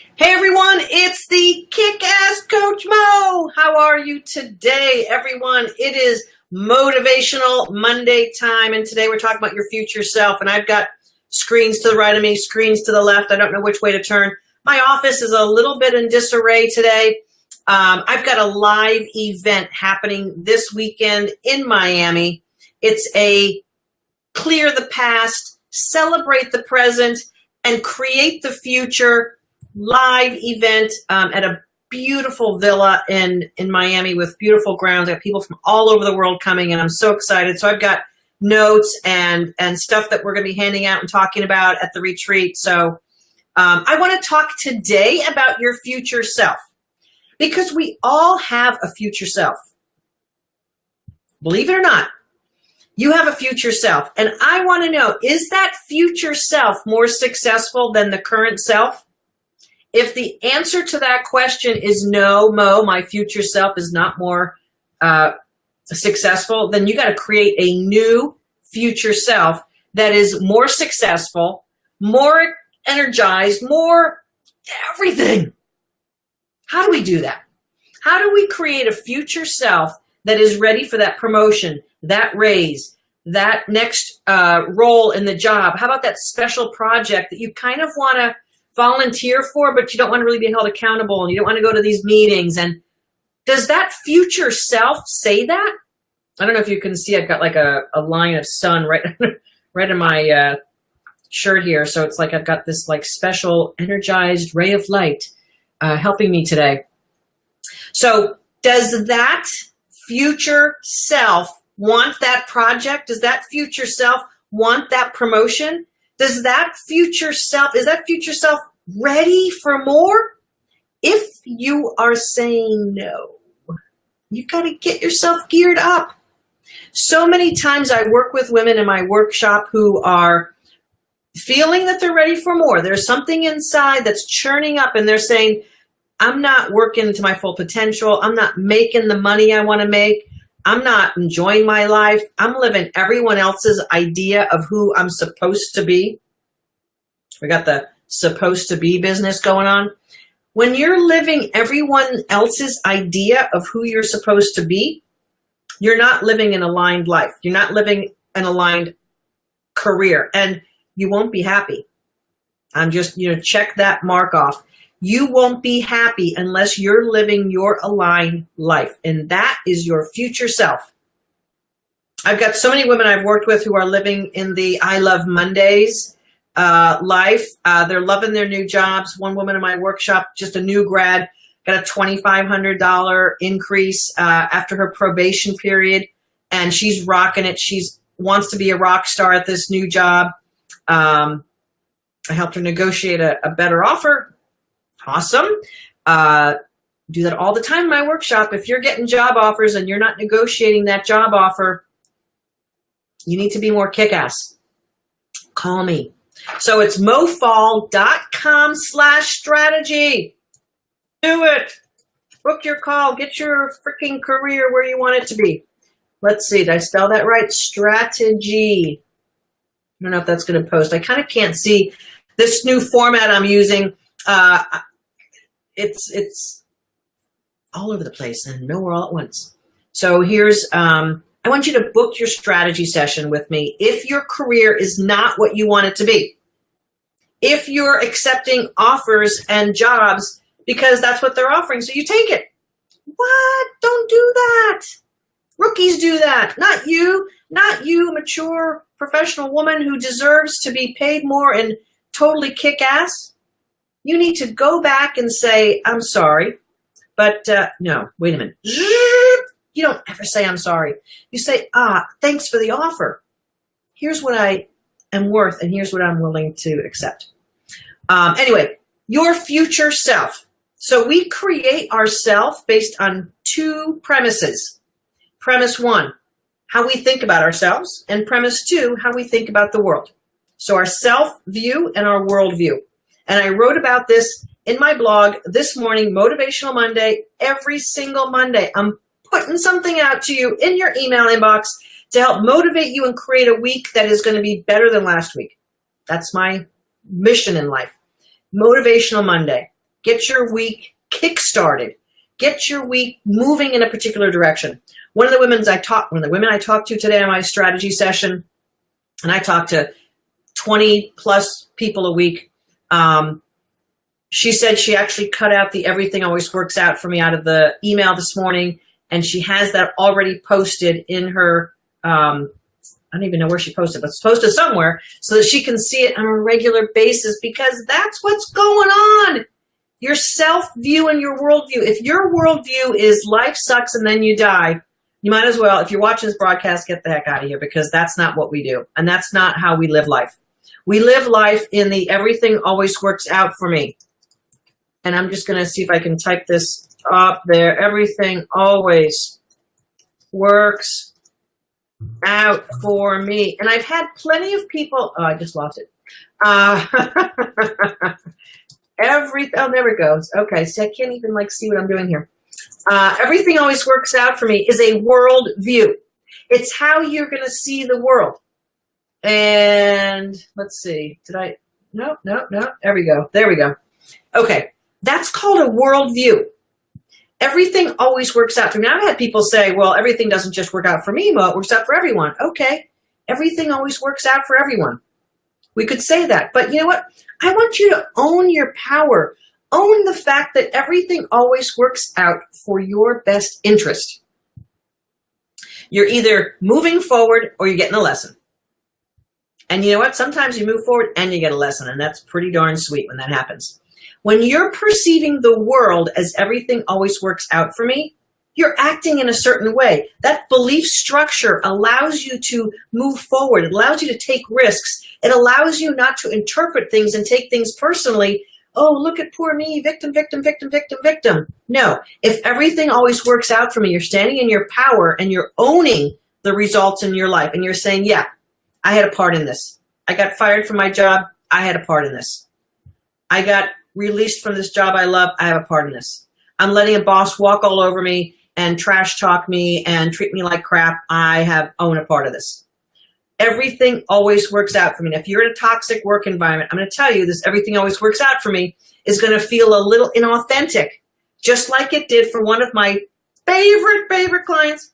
Hey everyone, it's the Kick-Ass Coach Mo. How are you today, everyone? It is Motivational Monday time, and today we're talking about your future self. And I've got screens to the right of me, screens to the left. I don't know which way to turn. My office is a little bit in disarray today. I've got a live event happening this weekend in Miami. It's a clear the past, celebrate the present, and create the future live event at a beautiful villa in Miami with beautiful grounds. I have people from all over the world coming, and I'm so excited. So I've got notes and stuff that we're going to be handing out and talking about at the retreat. So I want to talk today about your future self, because we all have a future self. Believe it or not, you have a future self. And I want to know, is that future self more successful than the current self? If the answer to that question is no, Mo, my future self is not more successful, then you got to create a new future self that is more successful, more energized, more everything. How do we do that? How do we create a future self that is ready for that promotion, that raise, that next role in the job? How about that special project that you kind of want to volunteer for, but you don't want to really be held accountable, and you don't want to go to these meetings? And does that future self say that? I don't know if you can see, I've got like a line of sun right in my shirt here. So it's like I've got this like special energized ray of light helping me today. So does that future self want that project? Does that future self want that promotion? Is that future self ready for more? If you are saying no, you've got to get yourself geared up. So many times I work with women in my workshop who are feeling that they're ready for more. There's something inside that's churning up, and they're saying, I'm not working to my full potential. I'm not making the money I want to make. I'm not enjoying my life. I'm living everyone else's idea of who I'm supposed to be. We got the supposed to be business going on. When you're living everyone else's idea of who you're supposed to be, you're not living an aligned life. You're not living an aligned career, and you won't be happy. I'm just, check that mark off. You won't be happy unless you're living your aligned life, and that is your future self. I've got so many women I've worked with who are living in the I Love Mondays life. They're loving their new jobs. One woman in my workshop, just a new grad, got a $2,500 increase after her probation period, and she's rocking it. She wants to be a rock star at this new job. I helped her negotiate a better offer. Awesome. Do that all the time in my workshop. If you're getting job offers and you're not negotiating that job offer, you need to be more kick-ass. Call me. So it's mofaul.com/strategy. Do it. Book your call. Get your freaking career where you want it to be. Let's see. Did I spell that right? Strategy. I don't know if that's going to post. I kind of can't see this new format I'm using. It's all over the place and nowhere all at once. So here's, I want you to book your strategy session with me if your career is not what you want it to be. If you're accepting offers and jobs because that's what they're offering, so you take it. What? Don't do that. Rookies do that. Not you, mature professional woman who deserves to be paid more and totally kick ass. You need to go back and say, I'm sorry, but no, wait a minute. You don't ever say, I'm sorry. You say, thanks for the offer. Here's what I am worth, and here's what I'm willing to accept. Anyway, your future self. So we create ourself based on two premises. Premise one, how we think about ourselves, and premise two, how we think about the world. So our self-view and our worldview. And I wrote about this in my blog this morning, Motivational Monday. Every single Monday, I'm putting something out to you in your email inbox to help motivate you and create a week that is going to be better than last week. That's my mission in life. Motivational Monday. Get your week kick-started. Get your week moving in a particular direction. One of the women I talked to today on my strategy session, and I talk to 20 plus people a week, she said she actually cut out the everything always works out for me out of the email this morning, and she has that already posted in her, I don't even know where she posted, but it's posted somewhere so that she can see it on a regular basis, because that's what's going on. Your self-view and your worldview. If your worldview is life sucks and then you die, you might as well, if you're watching this broadcast, get the heck out of here, because that's not what we do. And that's not how we live life. We live life in the everything always works out for me. And I'm just going to see if I can type this up there. Everything always works out for me. And I've had plenty of people. Oh, I just lost it. Oh, there it goes. Okay, so I can't even see what I'm doing here. Everything always works out for me is a world view. It's how you're going to see the world. And let's see. No. There we go. Okay. That's called a worldview. Everything always works out for me. I've had people say, well, everything doesn't just work out for me, Mo, it works out for everyone. Okay. Everything always works out for everyone. We could say that. But you know what? I want you to own your power. Own the fact that everything always works out for your best interest. You're either moving forward or you're getting a lesson. And you know what? Sometimes you move forward and you get a lesson, and that's pretty darn sweet when that happens. When you're perceiving the world as everything always works out for me, you're acting in a certain way. That belief structure allows you to move forward. It allows you to take risks. It allows you not to interpret things and take things personally. Oh, look at poor me, victim, victim, victim, victim, victim. No, if everything always works out for me, you're standing in your power and you're owning the results in your life. And you're saying, yeah, I had a part in this. I got fired from my job. I had a part in this. I got released from this job I love. I have a part in this. I'm letting a boss walk all over me and trash talk me and treat me like crap. I own a part of this. Everything always works out for me. Now, if you're in a toxic work environment, I'm going to tell you this, everything always works out for me is going to feel a little inauthentic, just like it did for one of my favorite clients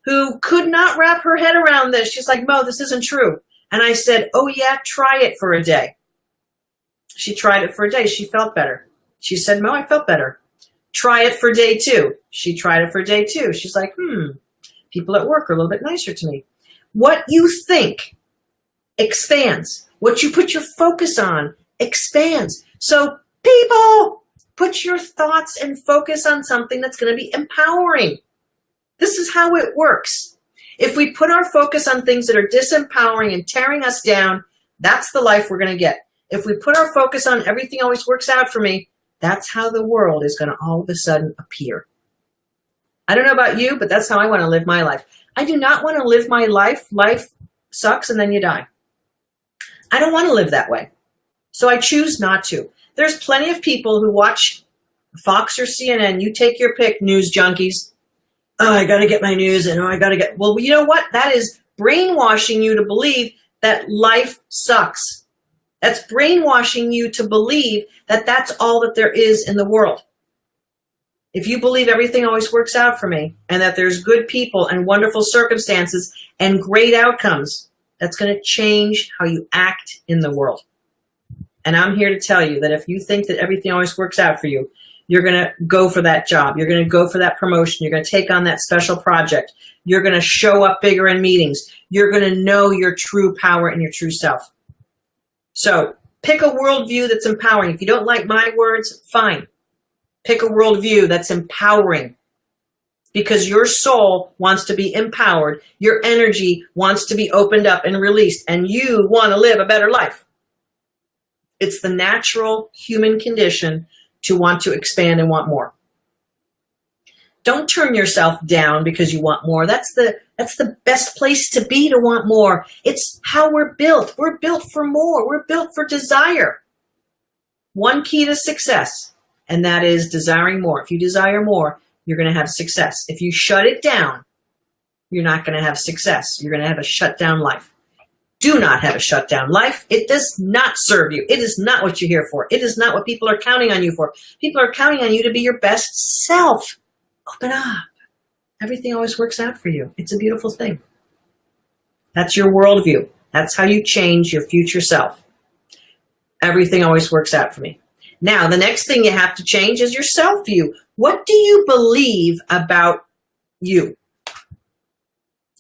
who could not wrap her head around this. She's like, Mo, this isn't true. And I said, oh yeah, try it for a day. She tried it for a day. She felt better. She said, Mo, I felt better. Try it for day 2. She tried it for day 2. She's like, people at work are a little bit nicer to me. What you think expands. What you put your focus on expands. So people, put your thoughts and focus on something that's going to be empowering. This is how it works. If we put our focus on things that are disempowering and tearing us down, that's the life we're going to get. If we put our focus on everything always works out for me, that's how the world is going to all of a sudden appear. I don't know about you, but that's how I want to live my life. I do not want to live my life. Life sucks and then you die. I don't want to live that way. So I choose not to. There's plenty of people who watch Fox or CNN. You take your pick, news junkies. Oh, I got to get my news and well, you know what? That is brainwashing you to believe that life sucks. That's brainwashing you to believe that that's all that there is in the world. If you believe everything always works out for me and that there's good people and wonderful circumstances and great outcomes, that's going to change how you act in the world. And I'm here to tell you that if you think that everything always works out for you, you're going to go for that job. You're going to go for that promotion. You're going to take on that special project. You're going to show up bigger in meetings. You're going to know your true power and your true self. So pick a worldview that's empowering. If you don't like my words, fine. Pick a worldview that's empowering, because your soul wants to be empowered. Your energy wants to be opened up and released, and you want to live a better life. It's the natural human condition to want to expand and want more. Don't turn yourself down because you want more. That's the best place to be, to want more. It's how we're built. We're built for more. We're built for desire. One key to success, and that is desiring more. If you desire more, you're going to have success. If you shut it down, you're not going to have success. You're going to have a shut down life. do not have a shutdown life. It does not serve you. It is not what you're here for. It is not what people are counting on you for. People are counting on you to be your best self. Open up. Everything always works out for you. It's a beautiful thing. That's your worldview. That's how you change your future self. Everything always works out for me. Now, the next thing you have to change is your self-view. What do you believe about you?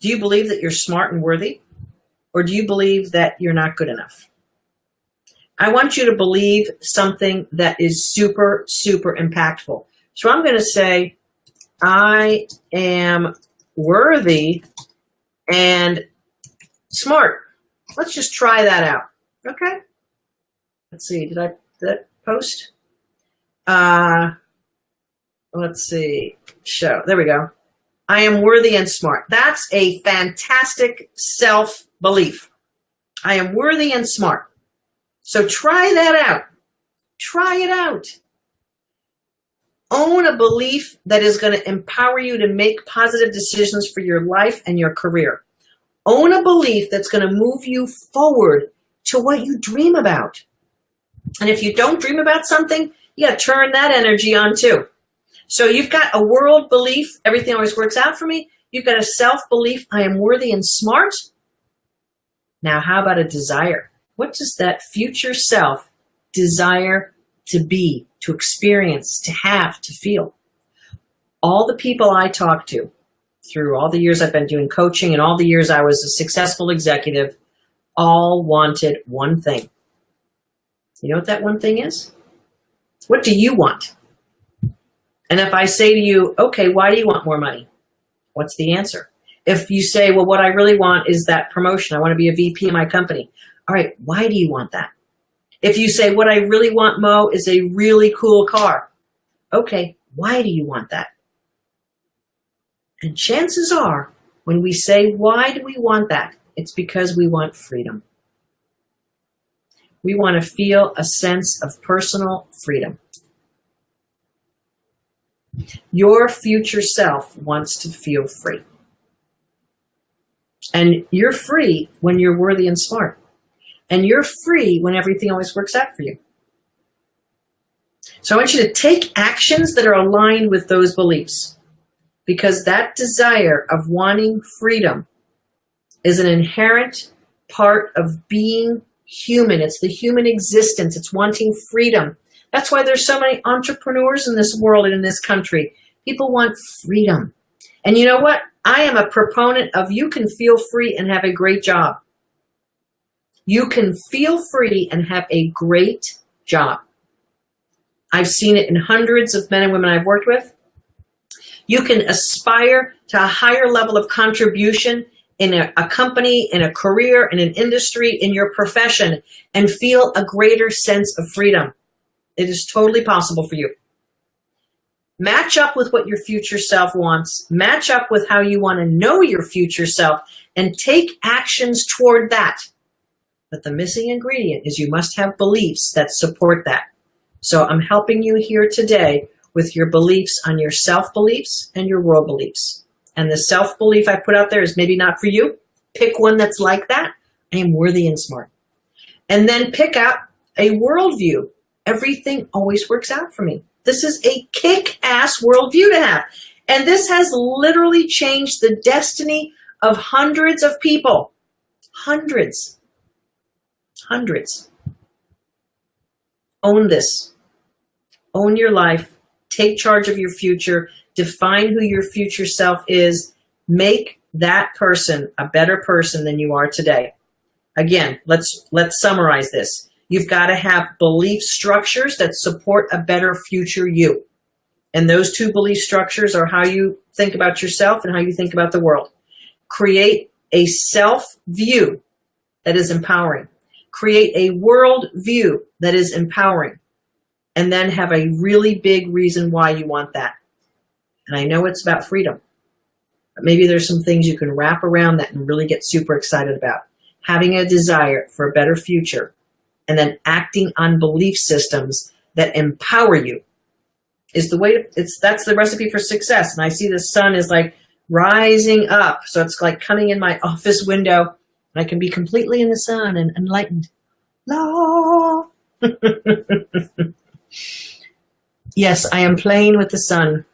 Do you believe that you're smart and worthy? Or do you believe that you're not good enough? I want you to believe something that is super, super impactful. So I'm going to say, I am worthy and smart. Let's just try that out. Okay. Let's see. Did I post? Let's see. Show. There we go. I am worthy and smart. That's a fantastic self-belief. I am worthy and smart. So try that out. Try it out. Own a belief that is going to empower you to make positive decisions for your life and your career. Own a belief that's going to move you forward to what you dream about. And if you don't dream about something, you got to turn that energy on too. So you've got a world belief, everything always works out for me. You've got a self-belief, I am worthy and smart. Now, how about a desire? What does that future self desire to be, to experience, to have, to feel? All the people I talk to through all the years I've been doing coaching and all the years I was a successful executive, all wanted one thing. You know what that one thing is? What do you want? And if I say to you, okay, why do you want more money? What's the answer? If you say, well, what I really want is that promotion. I want to be a VP in my company. All right, why do you want that? If you say, what I really want, Mo, is a really cool car. Okay, why do you want that? And chances are, when we say, why do we want that? It's because we want freedom. We want to feel a sense of personal freedom. Your future self wants to feel free. And you're free when you're worthy and smart. And you're free when everything always works out for you. So I want you to take actions that are aligned with those beliefs. Because that desire of wanting freedom is an inherent part of being human. It's the human existence. It's wanting freedom. That's why there's so many entrepreneurs in this world and in this country. People want freedom. And you know what? I am a proponent of you can feel free and have a great job. You can feel free and have a great job. I've seen it in hundreds of men and women I've worked with. You can aspire to a higher level of contribution in a company, in a career, in an industry, in your profession, and feel a greater sense of freedom. It is totally possible for you. Match up with what your future self wants. Match up with how you want to know your future self and take actions toward that. But the missing ingredient is you must have beliefs that support that. So I'm helping you here today with your beliefs on your self-beliefs and your world beliefs. And the self-belief I put out there is maybe not for you. Pick one that's like that. I am worthy and smart. And then pick out a worldview. Everything always works out for me. This is a kick-ass worldview to have. And this has literally changed the destiny of hundreds of people. Hundreds. Hundreds. Own this. Own your life. Take charge of your future. Define who your future self is. Make that person a better person than you are today. Again, let's summarize this. You've got to have belief structures that support a better future you. And those two belief structures are how you think about yourself and how you think about the world. Create a self-view that is empowering. Create a world view that is empowering. And then have a really big reason why you want that. And I know it's about freedom. But maybe there's some things you can wrap around that and really get super excited about. Having a desire for a better future. And then acting on belief systems that empower you is the way that's the recipe for success. And I see the sun is like rising up. So it's like coming in my office window I can be completely in the sun and enlightened. La. Yes, I am playing with the sun.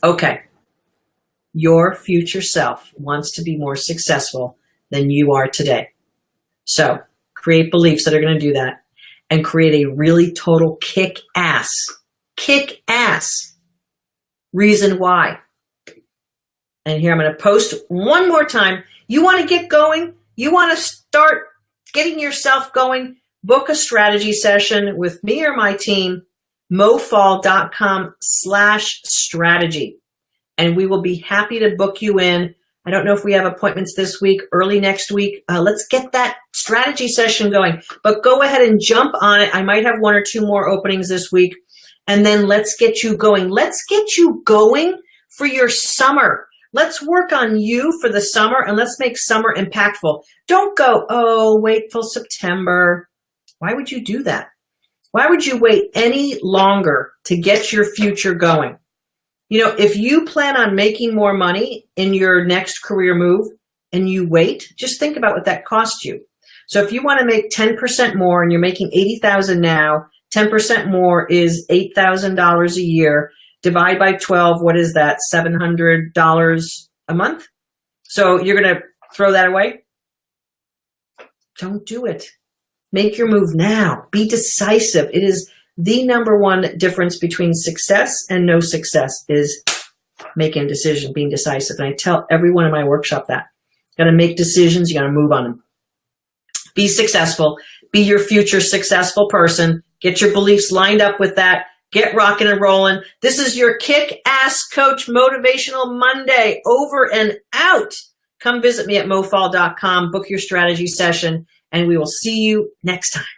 Okay. Your future self wants to be more successful than you are today. So create beliefs that are going to do that and create a really total kick-ass reason why. And here I'm going to post one more time. You want to get going? You want to start getting yourself going? Book a strategy session with me or my team, mofaul.com/strategy. And we will be happy to book you in. I don't know if we have appointments this week, early next week. Let's get that strategy session going. But go ahead and jump on it. I might have 1 or 2 more openings this week. And then let's get you going. Let's get you going for your summer. Let's work on you for the summer, and let's make summer impactful. Don't go, oh, wait till September. Why would you do that? Why would you wait any longer to get your future going? You know, if you plan on making more money in your next career move and you wait, just think about what that costs you. So if you want to make 10% more and you're making $80,000 now, 10% more is $8,000 a year. Divide by 12, what is that? $700 a month? So you're going to throw that away? Don't do it. Make your move now. Be decisive. It is the number one difference between success and no success is making a decision, being decisive. And I tell everyone in my workshop that. You got to make decisions. You got to move on them. Be successful. Be your future successful person. Get your beliefs lined up with that. Get rocking and rolling. This is your Kick-Ass Coach Motivational Monday. Over and out. Come visit me at mofaul.com. Book your strategy session, and we will see you next time.